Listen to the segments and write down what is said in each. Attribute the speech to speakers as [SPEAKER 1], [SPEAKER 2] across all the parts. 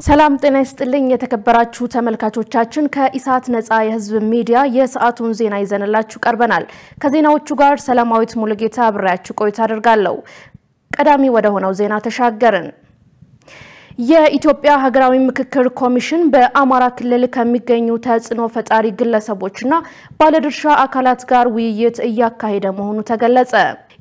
[SPEAKER 1] ሰላም ጤና ይስጥልኝ የተከበራችሁ ተመልካቾቻችን ከኢሳት ነፃ የህዝብ ሚዲያ የሰዓቱን ዜና ይዘንላችሁ ቀርበናል ከዜናዎቹ ጋር ሰላማዊት ሙሉጌታ አብራችሁ ቆይታ አደርጋለሁ ቀዳሚ ወደ ሆነው ዜና ተሻገርን የኢትዮጵያ ሀገራዊ ምክክር ኮሚሽን በአማራ ክልል ከሚገኙ ተጽዕኖ ፈጣሪ ግለሰቦችና ባለድርሻ አካላት ጋር ውይይት እያካሄደ መሆኑ ተገለጸ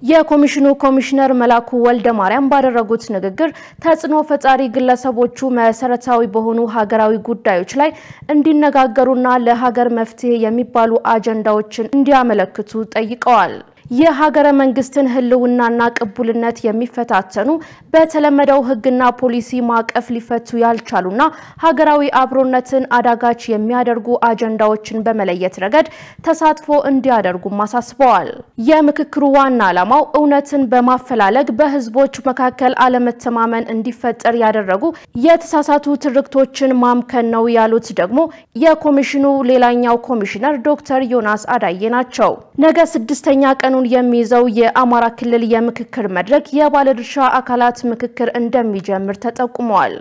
[SPEAKER 1] የኮሚሽኑ ኮሚሽነር መላኩ ወልደ ማርያም ባደረጉት ንግግር ተጽዕኖ ፈጣሪ ግለሰቦቹ መሰረታዊ በሆኑ ሀገራዊ ጉዳዮች ላይ እንዲነጋገሩና ለሀገር መፍትሄ የሚባሉ አጀንዳዎችን እንዲያመለክቱ ጠይቀዋል የሀገረ መንግስትን ህልውናና ቅቡልነት የሚፈታተኑ በተለመደው ህግና ፖሊሲ ማቀፍ ሊፈቱ ያልቻሉና ሀገራዊ አብሮነትን አዳጋች የሚያደርጉ አጀንዳዎችን በመለየት ረገድ ተሳትፎ እንዲያደርጉ ማሳስበዋል የምክክሩ ዋና ዓላማው እውነትን በማፈላለግ በህዝቦች መካከል አለመተማመን እንዲፈጠር ያደረጉ የተሳሳቱ ትርክቶችን ማምከን ነው ያሉት ደግሞ የኮሚሽኑ ሌላኛው ኮሚሽነር ዶክተር ዮናስ አዳዬ ናቸው ነገ 6ኛ ቀኑን የሚይዘው የአማራ ክልል የምክክር መድረክ የባለድርሻ አካላት ምክክር እንደሚጀምር ተጠቁሟል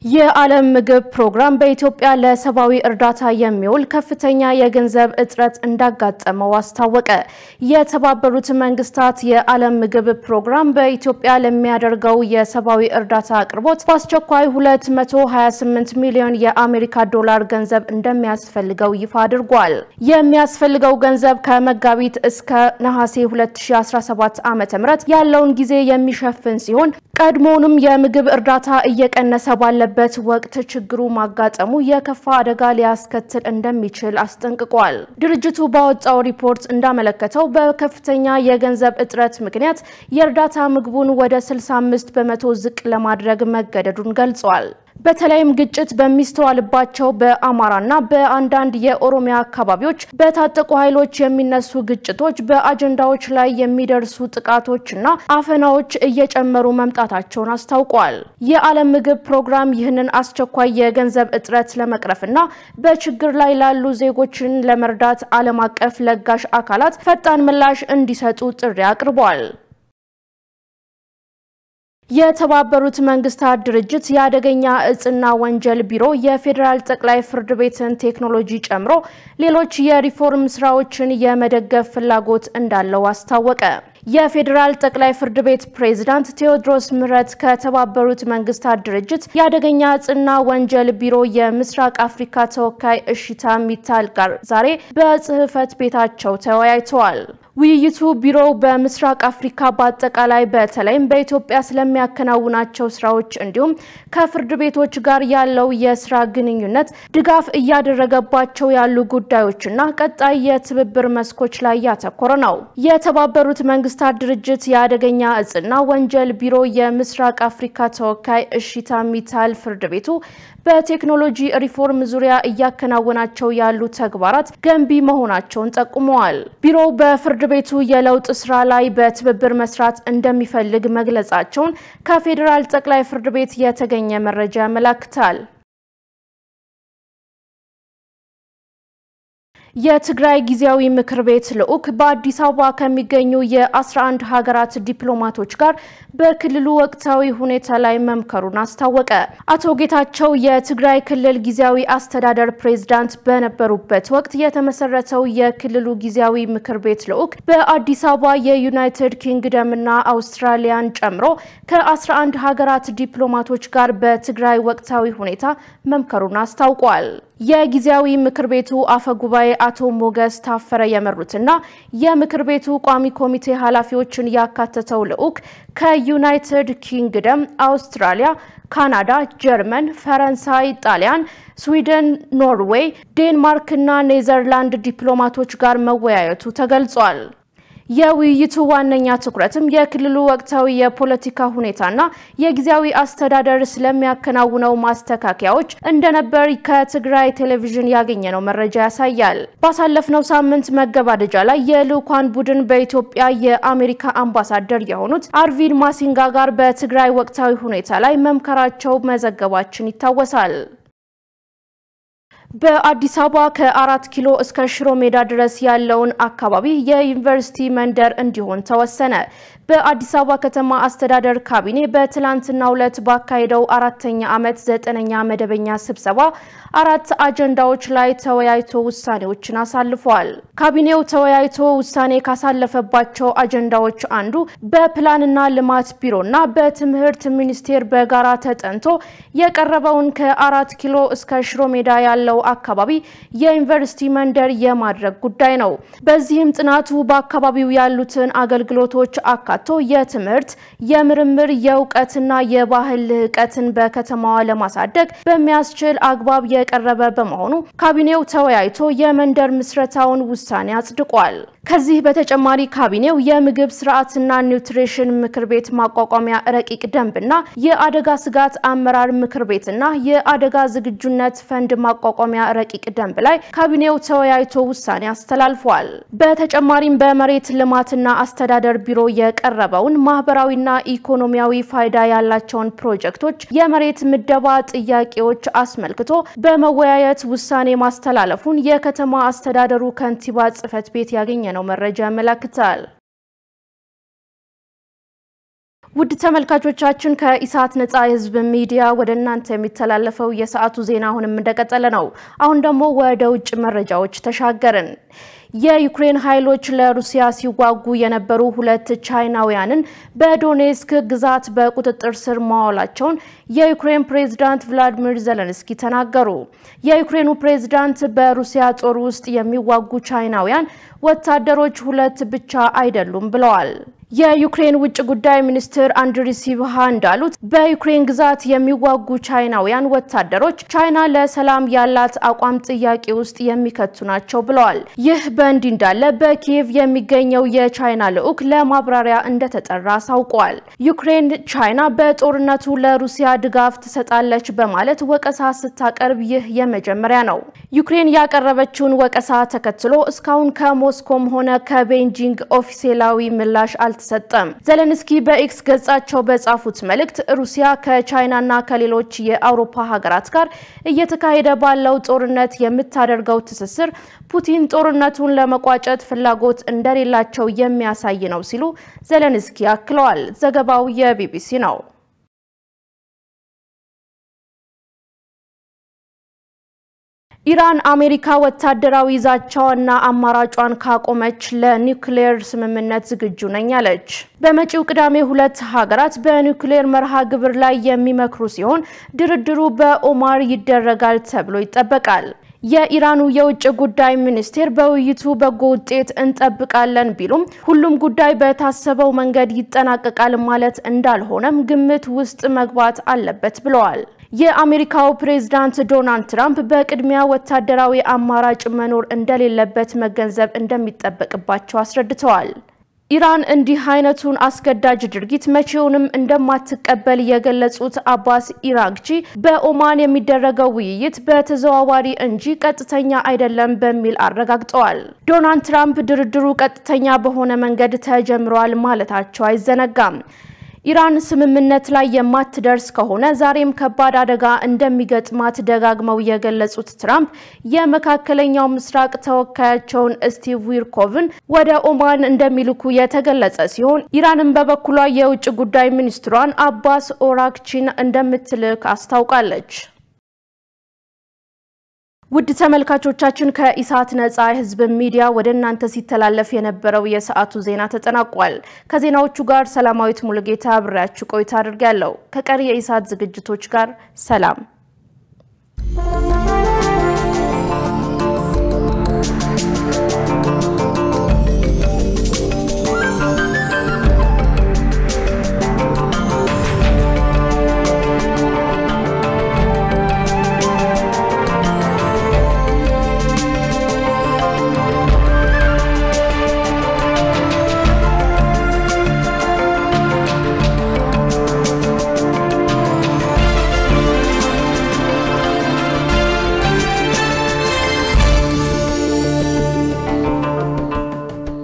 [SPEAKER 1] የዓለም ምግብ ፕሮግራም በኢትዮጵያ ለሰብአዊ እርዳታ የሚውል ከፍተኛ የገንዘብ እጥረት እንዳጋጠመው አስታወቀ የተባበሩት መንግስታት የዓለም ምግብ ፕሮግራም በኢትዮጵያ ለሚያደርገው የሰብአዊ እርዳታ አቅርቦት በአስቸኳይ 228 ሚሊዮን የአሜሪካ ዶላር ገንዘብ እንደሚያስፈልገው ይፋ አድርጓል የሚያስፈልገው ገንዘብ ከመጋቢት እስከ ነሐሴ 2017 ዓ.ም ያለውን ጊዜ የሚሸፍን ሲሆን ቀድሞውንም የምግብ እርዳታ እየቀነሰ ባለበት ወቅት ችግሩ ማጋጠሙ የከፋ አደጋ ሊያስከትል እንደሚችል አስጠንቅቋል ድርጅቱ ባወጣው ሪፖርት እንዳመለከተው በከፍተኛ የገንዘብ እጥረት ምክንያት የእርዳታ ምግቡን ወደ 65% ዝቅ ለማድረግ መገደዱን ገልጿል በተለይም ግጭት በሚስተዋልባቸው በአማራና በአንዳንድ የኦሮሚያ አካባቢዎች በታጠቁ ኃይሎች የሚነሱ ግጭቶች በአጀንዳዎች ላይ የሚደርሱ ጥቃቶችና አፈናዎች እየጨመሩ መምጣታቸውን አስታውቋል የዓለም ምግብ ፕሮግራም ይህንን አስቸኳይ የገንዘብ እጥረት ለመቅረፍና በችግር ላይ ላሉ ዜጎችን ለመርዳት ዓለም አቀፍ ለጋሽ አካላት ፈጣን ምላሽ እንዲሰጡ ጥሪ አቅርቧል የተባበሩት መንግስታት ድርጅት ያደገኛ እጽና ወንጀል ቢሮ የፌደራል ጠቅላይ ፍርድ ቤትን ቴክኖሎጂ ጨምሮ ሌሎች የሪፎርም ስራዎችን የመደገፍ ፍላጎት እንዳለው አስታወቀ የፌደራል ጠቅላይ ፍርድ ቤት ፕሬዝዳንት ቴዎድሮስ ምህረት ከተባበሩት መንግስታት ድርጅት ያደገኛ እጽና ወንጀል ቢሮ የምስራቅ አፍሪካ ተወካይ እሺታ ሚታል ጋር ዛሬ በጽህፈት ቤታቸው ተወያይተዋል ውይይቱ ቢሮው በምስራቅ አፍሪካ በአጠቃላይ በተለይም በኢትዮጵያ ስለሚያከናውናቸው ስራዎች እንዲሁም ከፍርድ ቤቶች ጋር ያለው የስራ ግንኙነት ድጋፍ እያደረገባቸው ያሉ ጉዳዮችና ቀጣይ የትብብር መስኮች ላይ ያተኮረ ነው የተባበሩት መንግስታት ድርጅት ያደገኛ እጽና ወንጀል ቢሮ የምስራቅ አፍሪካ ተወካይ እሺታ ሚታል ፍርድ ቤቱ በቴክኖሎጂ ሪፎርም ዙሪያ እያከናወናቸው ያሉ ተግባራት ገንቢ መሆናቸውን ጠቁመዋል ቢሮው በፍርድ ቤቱ የለውጥ ስራ ላይ በትብብር መስራት እንደሚፈልግ መግለጻቸውን ከፌደራል ጠቅላይ ፍርድ ቤት የተገኘ መረጃ ያመለክታል የትግራይ ጊዜያዊ ምክር ቤት ልዑክ በአዲስ አበባ ከሚገኙ የ11 ሀገራት ዲፕሎማቶች ጋር በክልሉ ወቅታዊ ሁኔታ ላይ መምከሩን አስታወቀ አቶ ጌታቸው የትግራይ ክልል ጊዜያዊ አስተዳደር ፕሬዝዳንት በነበሩበት ወቅት የተመሰረተው የክልሉ ጊዜያዊ ምክር ቤት ልዑክ በአዲስ አበባ የዩናይትድ ኪንግደምና አውስትራሊያን ጨምሮ ከ11 ሀገራት ዲፕሎማቶች ጋር በትግራይ ወቅታዊ ሁኔታ መምከሩን አስታውቋል የጊዜያዊ ምክር ቤቱ አፈጉባኤ አቶ ሞገስ ታፈረ የመሩትና የምክር ቤቱ ቋሚ ኮሚቴ ኃላፊዎችን ያካተተው ልዑክ ከዩናይትድ ኪንግደም አውስትራሊያ ካናዳ ጀርመን ፈረንሳይ ጣሊያን ስዊድን ኖርዌይ ዴንማርክ እና ኔዘርላንድ ዲፕሎማቶች ጋር መወያየቱ ተገልጿል የውይይቱ ዋነኛ ትኩረትም የክልሉ ወቅታዊ የፖለቲካ ሁኔታና የጊዜያዊ አስተዳደር ስለሚያከናውነው ማስተካከያዎች እንደነበር ከትግራይ ቴሌቪዥን ያገኘነው መረጃ ያሳያል ባሳለፍነው ሳምንት መገባደጃ ላይ የልኡካን ቡድን በኢትዮጵያ የአሜሪካ አምባሳደር የሆኑት አርቪን ማሲንጋ ጋር በትግራይ ወቅታዊ ሁኔታ ላይ መምከራቸው መዘገባችን ይታወሳል በአዲስ አበባ ከ4 ኪሎ እስከ ሽሮ ሜዳ ድረስ ያለውን አካባቢ የዩኒቨርሲቲ መንደር እንዲሆን ተወሰነ። በአዲስ አበባ ከተማ አስተዳደር ካቢኔ በትላንትናው ዕለት ባካሄደው 4ኛ ዓመት 9ኛ መደበኛ ስብሰባ 4 አጀንዳዎች ላይ ተወያይቶ ውሳኔዎችን አሳልፏል። ካቢኔው ተወያይቶ ውሳኔ ካሳለፈባቸው አጀንዳዎች አንዱ በፕላንና ልማት ቢሮና በትምህርት ሚኒስቴር በጋራ ተጠንቶ የቀረበውን ከ4 ኪሎ እስከ ሽሮ ሜዳ ያለው አካባቢ የዩኒቨርሲቲ መንደር የማድረግ ጉዳይ ነው። በዚህም ጥናቱ በአካባቢው ያሉትን አገልግሎቶች አካቶ የትምህርት፣ የምርምር፣ የእውቀትና የባህል ልህቀትን በከተማዋ ለማሳደግ በሚያስችል አግባብ የቀረበ በመሆኑ ካቢኔው ተወያይቶ የመንደር ምስረታውን ውሳኔ አጽድቋል። ከዚህ በተጨማሪ ካቢኔው የምግብ ስርዓትና ኒውትሪሽን ምክር ቤት ማቋቋሚያ ረቂቅ ደንብና የአደጋ ስጋት አመራር ምክር ቤትና የአደጋ ዝግጁነት ፈንድ ማቋቋሚያ ረቂቅ ደንብ ላይ ካቢኔው ተወያይቶ ውሳኔ አስተላልፏል። በተጨማሪም በመሬት ልማትና አስተዳደር ቢሮ የቀረበውን ማህበራዊና ኢኮኖሚያዊ ፋይዳ ያላቸውን ፕሮጀክቶች የመሬት ምደባ ጥያቄዎች አስመልክቶ በመወያየት ውሳኔ ማስተላለፉን የከተማ አስተዳደሩ ከንቲባ ጽፈት ቤት ያገኘነው መረጃ ያመለክታል። ውድ ተመልካቾቻችን ከኢሳት ነጻ የህዝብ ሚዲያ ወደ እናንተ የሚተላለፈው የሰዓቱ ዜና አሁንም እንደቀጠለ ነው። አሁን ደግሞ ወደ ውጭ መረጃዎች ተሻገርን። የዩክሬን ኃይሎች ለሩሲያ ሲዋጉ የነበሩ 2 ቻይናውያንን በዶኔስክ ግዛት በቁጥጥር ስር ማዋላቸውን የዩክሬን ፕሬዝዳንት ቭላድሚር ዜሌንስኪ ተናገሩ። የዩክሬኑ ፕሬዝዳንት በሩሲያ ጦር ውስጥ የሚዋጉ ቻይናውያን ወታደሮች 2 ብቻ አይደሉም ብለዋል። የዩክሬን ውጭ ጉዳይ ሚኒስትር አንድሪ ሲብሃ እንዳሉት በዩክሬን ግዛት የሚዋጉ ቻይናውያን ወታደሮች ቻይና ለሰላም ያላት አቋም ጥያቄ ውስጥ የሚከቱ ናቸው ብለዋል። ይህ በእንዲህ እንዳለ በኪየቭ የሚገኘው የቻይና ልዑክ ለማብራሪያ እንደተጠራ አሳውቋል። ዩክሬን ቻይና በጦርነቱ ለሩሲያ ድጋፍ ትሰጣለች በማለት ወቀሳ ስታቀርብ ይህ የመጀመሪያ ነው። ዩክሬን ያቀረበችውን ወቀሳ ተከትሎ እስካሁን ከሞስኮም ሆነ ከቤጂንግ ኦፊሴላዊ ምላሽ አልተሰጠም። ዜሌንስኪ በኤክስ ገጻቸው በጻፉት መልእክት ሩሲያ ከቻይናና ከሌሎች የአውሮፓ ሀገራት ጋር እየተካሄደ ባለው ጦርነት የምታደርገው ትስስር ፑቲን ጦርነቱን ለመቋጨት ፍላጎት እንደሌላቸው የሚያሳይ ነው ሲሉ ዜሌንስኪ አክለዋል። ዘገባው የቢቢሲ ነው። ኢራን አሜሪካ ወታደራዊ ዛቻዋና አማራጯን ካቆመች ለኒውክሌር ስምምነት ዝግጁ ነኝ አለች። በመጪው ቅዳሜ 2 ሀገራት በኒውክሌር መርሃ ግብር ላይ የሚመክሩ ሲሆን ድርድሩ በኦማን ይደረጋል ተብሎ ይጠበቃል። የኢራኑ የውጭ ጉዳይ ሚኒስቴር በውይይቱ በጎ ውጤት እንጠብቃለን ቢሉም ሁሉም ጉዳይ በታሰበው መንገድ ይጠናቀቃል ማለት እንዳልሆነም ግምት ውስጥ መግባት አለበት ብለዋል። የአሜሪካው ፕሬዝዳንት ዶናልድ ትራምፕ በቅድሚያ ወታደራዊ አማራጭ መኖር እንደሌለበት መገንዘብ እንደሚጠበቅባቸው አስረድተዋል። ኢራን እንዲህ አይነቱን አስገዳጅ ድርጊት መቼውንም እንደማትቀበል የገለጹት አባስ ኢራግቺ በኦማን የሚደረገው ውይይት በተዘዋዋሪ እንጂ ቀጥተኛ አይደለም በሚል አረጋግጠዋል። ዶናልድ ትራምፕ ድርድሩ ቀጥተኛ በሆነ መንገድ ተጀምሯል ማለታቸው አይዘነጋም። ኢራን ስምምነት ላይ የማትደርስ ከሆነ ዛሬም ከባድ አደጋ እንደሚገጥማት ደጋግመው የገለጹት ትራምፕ የመካከለኛው ምስራቅ ተወካያቸውን ስቲቭ ዊትኮቭን ወደ ኦማን እንደሚልኩ የተገለጸ ሲሆን ኢራንም በበኩሏ የውጭ ጉዳይ ሚኒስትሯን አባስ ኦራክቺን እንደምትልክ አስታውቃለች። ውድ ተመልካቾቻችን ከኢሳት ነጻ የህዝብ ሚዲያ ወደ እናንተ ሲተላለፍ የነበረው የሰዓቱ ዜና ተጠናቋል። ከዜናዎቹ ጋር ሰላማዊት ሙሉጌታ አብሬያችሁ ቆይታ አድርጋለሁ። ከቀሪ የኢሳት ዝግጅቶች ጋር ሰላም።